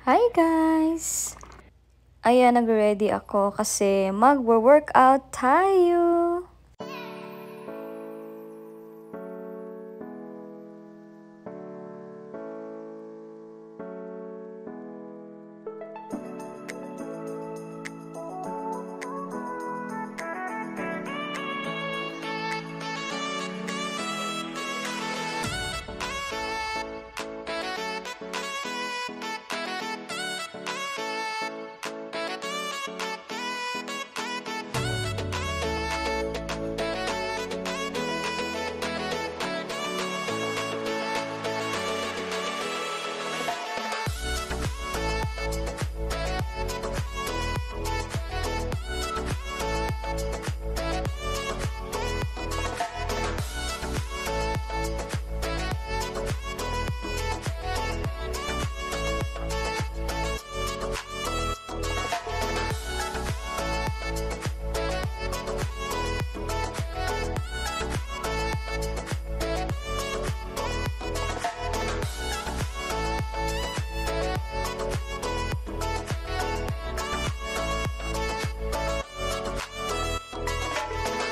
Hi guys! Ayan, nag-ready ako kasi mag-workout tayo!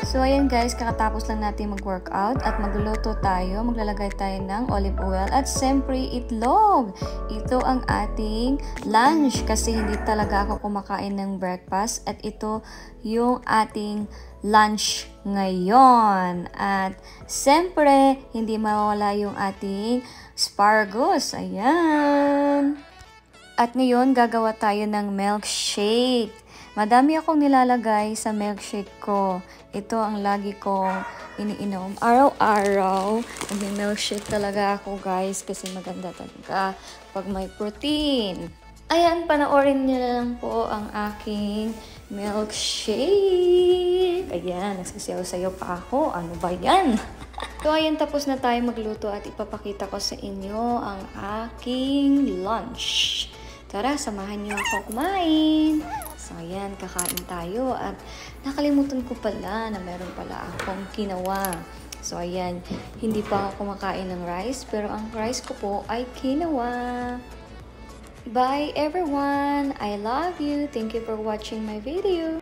So, ayan guys, kakatapos lang natin mag-workout at magluluto tayo. Maglalagay tayo ng olive oil at siyempre itlog. Ito ang ating lunch kasi hindi talaga ako kumakain ng breakfast at ito yung ating lunch ngayon. At siyempre, hindi mawala yung ating asparagus. Ayan. At ngayon, gagawa tayo ng milkshake. Madami akong nilalagay sa milkshake ko. Ito ang lagi kong iniinom araw-araw. Mag-milkshake talaga ako guys kasi maganda talaga pag may protein. Ayan, panoorin niyo lang po ang aking milkshake. Ayan, nagsasayaw-sayaw pa ako. Ano ba yan? So, ayan, tapos na tayo magluto at ipapakita ko sa inyo ang aking lunch. Tara, samahan niyo ako kumain. So, ayan, kakain tayo. At nakalimutan ko pala na meron pala akong quinoa. So, ayan, hindi pa ako kumakain ng rice. Pero ang rice ko po ay quinoa. Bye, everyone! I love you! Thank you for watching my video!